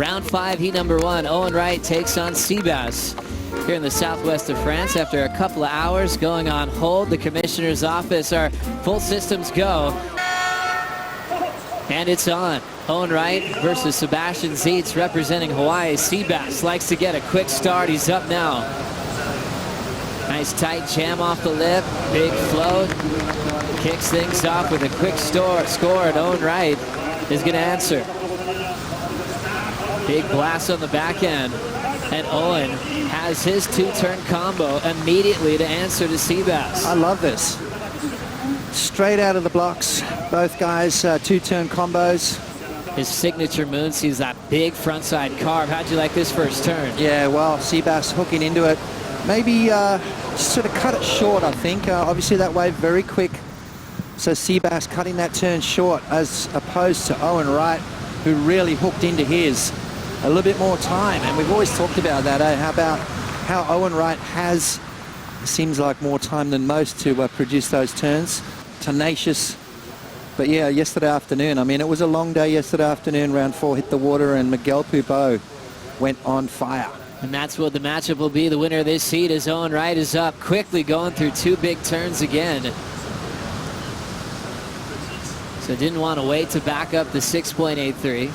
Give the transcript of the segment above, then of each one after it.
Round 5, heat number 1. Owen Wright takes on Sebastian here in the southwest of France. After a couple of hours going on hold, the commissioner's office are full systems go. And it's on. Owen Wright versus Sebastian Zietz representing Hawaii. Sebastian likes to get a quick start. He's up now. Nice tight jam off the lip. Big float. Kicks things off with a quick score. And Owen Wright is going to answer. Big blast on the back end. And Owen has his two-turn combo immediately to answer to Sebastian. I love this. Straight out of the blocks. Both guys two-turn combos. His signature moon sees that big frontside carve. How'd you like this first turn? Yeah, well, Sebastian hooking into it. Maybe just sort of cut it short, I think. Obviously that wave very quick. So Sebastian cutting that turn short as opposed to Owen Wright, who really hooked into his. A little bit more time, and we've always talked about that, How about how Owen Wright has, seems like, more time than most to produce those turns. Tenacious. But yeah, yesterday afternoon, I mean, it was a long day yesterday afternoon. Round 4 hit the water, and Miguel Pupo went on fire. And that's what the matchup will be. The winner of this heat is Owen Wright is up, quickly going through 2 big turns again. So didn't want to wait to back up the 6.83.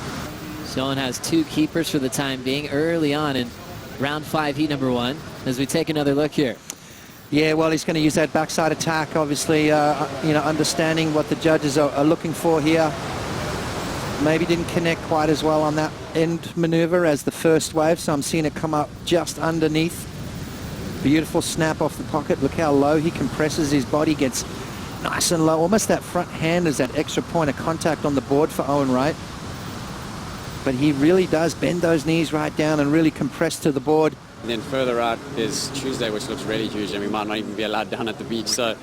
So Owen has 2 keepers for the time being early on in round 5, heat number 1, as we take another look here. Yeah, well, he's going to use that backside attack, obviously, understanding what the judges are looking for here. Maybe didn't connect quite as well on that end maneuver as the first wave, so I'm seeing it come up just underneath. Beautiful snap off the pocket. Look how low he compresses his body, gets nice and low. Almost that front hand is that extra point of contact on the board for Owen Wright. But he really does bend those knees right down and really compress to the board. And then further out is Tuesday, which looks really huge, and we might not even be allowed down at the beach. So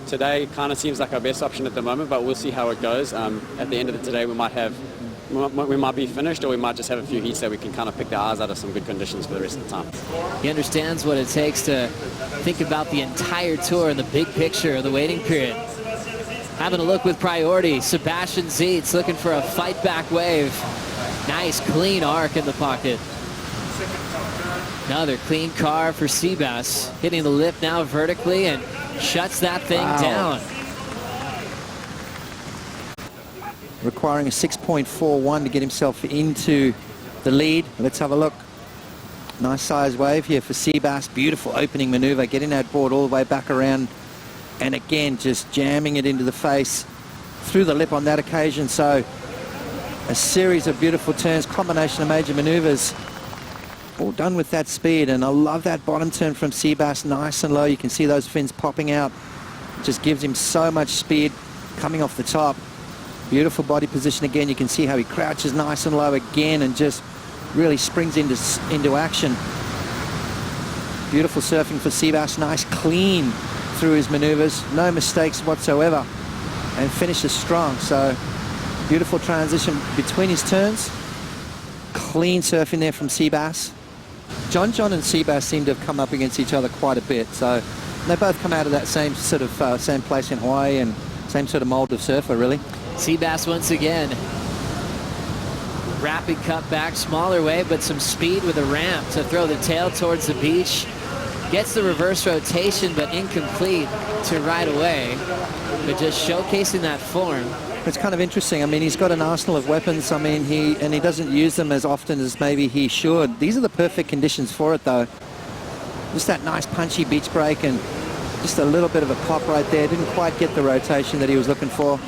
today kind of seems like our best option at the moment, but we'll see how it goes. At the end of the day, we might be finished, or we might just have a few heats that we can kind of pick the eyes out of some good conditions for the rest of the time. He understands what it takes to think about the entire tour and the big picture of the waiting period. Having a look with priority, Sebastian Zietz looking for a fight back wave. Nice clean arc in the pocket. Another clean carve for Sebastian, hitting the lip now vertically and shuts that thing down. Requiring a 6.41 to get himself into the lead. Let's have a look. Nice size wave here for Sebastian. Beautiful opening maneuver, getting that board all the way back around. And again, just jamming it into the face through the lip on that occasion. So a series of beautiful turns, combination of major maneuvers, all done with that speed. And I love that bottom turn from Sebastian, nice and low. You can see those fins popping out. Just gives him so much speed coming off the top. Beautiful body position again. You can see how he crouches nice and low again and just really springs into action. Beautiful surfing for Sebastian, nice clean through his maneuvers, no mistakes whatsoever, and finishes strong. So beautiful transition between his turns. Clean surfing there from Sebastian. John and Sebastian seem to have come up against each other quite a bit. So they both come out of that same sort of same place in Hawaii and same sort of mold of surfer, really. Sebastian once again. Rapid cut back, smaller wave, but some speed with a ramp to throw the tail towards the beach. Gets the reverse rotation, but incomplete to right away. But just showcasing that form. It's kind of interesting. I mean, he's got an arsenal of weapons. I mean, he doesn't use them as often as maybe he should. These are the perfect conditions for it, though. Just that nice punchy beach break and just a little bit of a pop right there. Didn't quite get the rotation that he was looking for.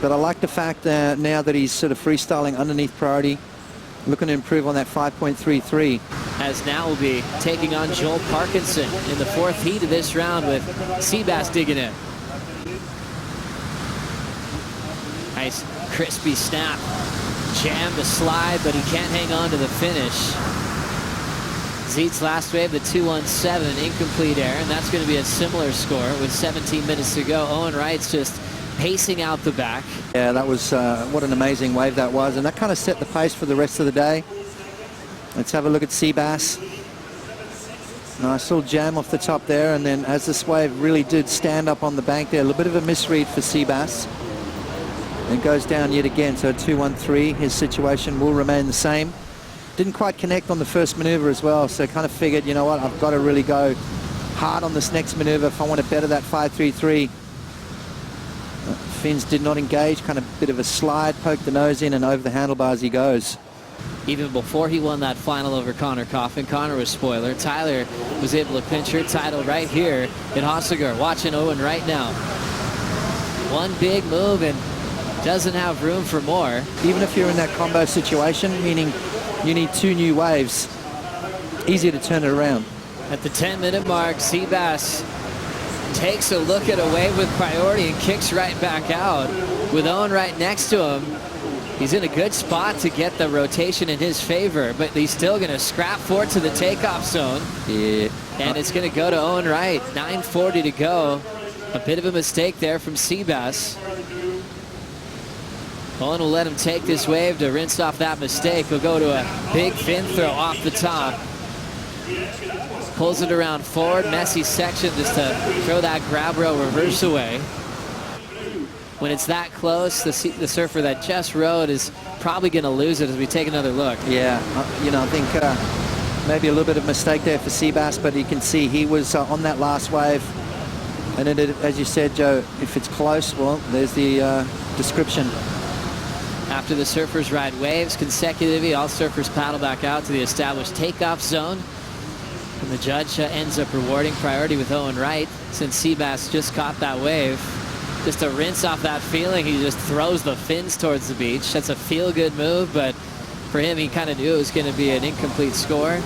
But I like the fact that now that he's sort of freestyling underneath priority, looking to improve on that 5.33. As now will be taking on Joel Parkinson in the 4th heat of this round with Sebastian digging in. Nice crispy snap. Jam the slide, but he can't hang on to the finish. Zietz last wave, the 217, incomplete air, and that's going to be a similar score with 17 minutes to go. Owen Wright's just pacing out the back. Yeah, that was what an amazing wave that was, and that kind of set the pace for the rest of the day. Let's have a look at Sebastian. Nice little jam off the top there, and then as this wave really did stand up on the bank there, a little bit of a misread for Sebastian. and goes down yet again. So 2-1-3, his situation will remain the same. Didn't quite connect on the first maneuver as well, so kind of figured, you know what, I've got to really go hard on this next maneuver if I want to better that 5-3-3. Fins did not engage, kind of bit of a slide, poked the nose in, and over the handlebars he goes. Even before he won that final over Connor Coffin, Connor was spoiler. Tyler was able to pinch her title right here in Hossegor. Watching Owen Wright now. One big move and doesn't have room for more. Even if you're in that combo situation, meaning you need 2 new waves, easier to turn it around. At the 10-minute mark, Seabass takes a look at a wave with priority and kicks right back out. With Owen Wright next to him, he's in a good spot to get the rotation in his favor, but he's still going to scrap for it to the takeoff zone. Yeah. And it's going to go to Owen Wright. 9:40 to go. A bit of a mistake there from Seabass. Owen will let him take this wave to rinse off that mistake. He'll go to a big fin throw off the top. Pulls it around forward, messy section just to throw that grab rail reverse away. When it's that close, the surfer that just rode is probably going to lose it as we take another look. Yeah, you know, I think maybe a little bit of mistake there for Seabass, but you can see he was on that last wave. And it, as you said, Joe, if it's close, well, there's the description. After the surfers ride waves consecutively, all surfers paddle back out to the established takeoff zone. And the judge ends up rewarding priority with Owen Wright, since Seabass just caught that wave. Just to rinse off that feeling, he just throws the fins towards the beach. That's a feel-good move, but for him, he kind of knew it was going to be an incomplete score,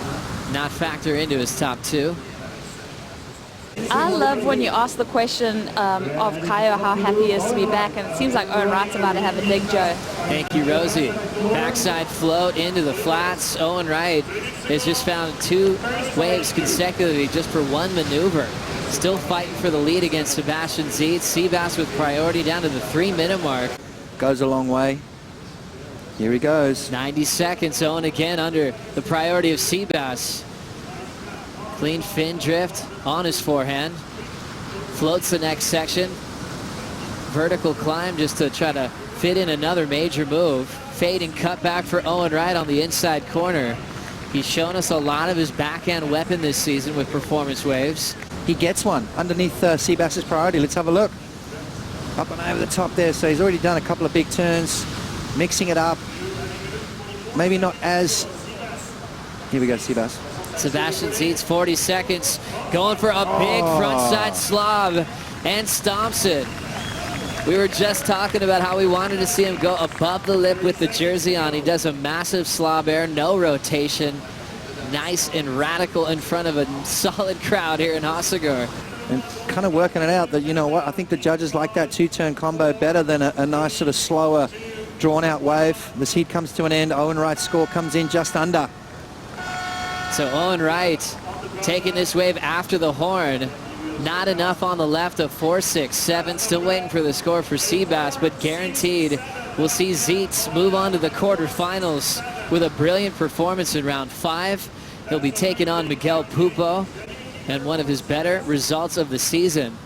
not factor into his top 2. I love when you ask the question of Kaio how happy he is to be back, and it seems like Owen Wright's about to have a big Joe. Thank you, Rosie. Backside float into the flats. Owen Wright has just found 2 waves consecutively just for 1 maneuver. Still fighting for the lead against Sebastian Zietz. Seabass with priority down to the 3-minute mark. Goes a long way. Here he goes. 90 seconds. Owen again under the priority of Seabass. Clean fin drift on his forehand. Floats the next section. Vertical climb just to try to fit in another major move. Fade and cut back for Owen Wright on the inside corner. He's shown us a lot of his backhand weapon this season with performance waves. He gets one underneath Seabass's priority. Let's have a look. Up and over the top there. So he's already done a couple of big turns, mixing it up. Maybe not as... Here we go, Seabass. Sebastian Zietz, 40 seconds, going for a big frontside slob and stomps it. We were just talking about how we wanted to see him go above the lip with the jersey on. He does a massive slob air, no rotation. Nice and radical in front of a solid crowd here in Hossegor. And kind of working it out that, you know what, I think the judges like that 2-turn combo better than a nice sort of slower, drawn-out wave. This heat comes to an end. Owen Wright's score comes in just under. So Owen Wright taking this wave after the horn. Not enough on the left of 4-6-7. Still waiting for the score for Seabass, but guaranteed we'll see Zietz move on to the quarterfinals with a brilliant performance in round 5. He'll be taking on Miguel Pupo, and one of his better results of the season.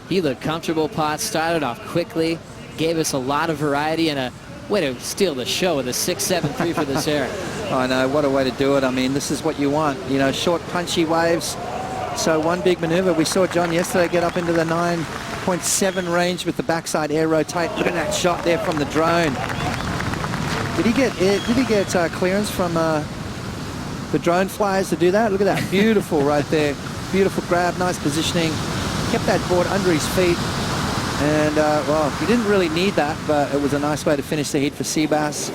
He looked comfortable, Pot, started off quickly, gave us a lot of variety, and a way to steal the show with a 6-7-3 for this air. I know, what a way to do it. I mean, this is what you want, you know, short, punchy waves. So one big maneuver. We saw John yesterday get up into the 9.7 range with the backside air rotate. Look at that shot there from the drone. Did he get clearance from the drone flyers to do that? Look at that, beautiful right there. Beautiful grab, nice positioning. Kept that board under his feet. And, well, he didn't really need that, but it was a nice way to finish the heat for Seabass.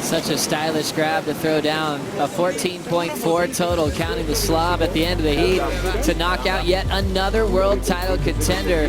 Such a stylish grab to throw down. A 14.4 total, counting the slob at the end of the heat, to knock out yet another world title contender.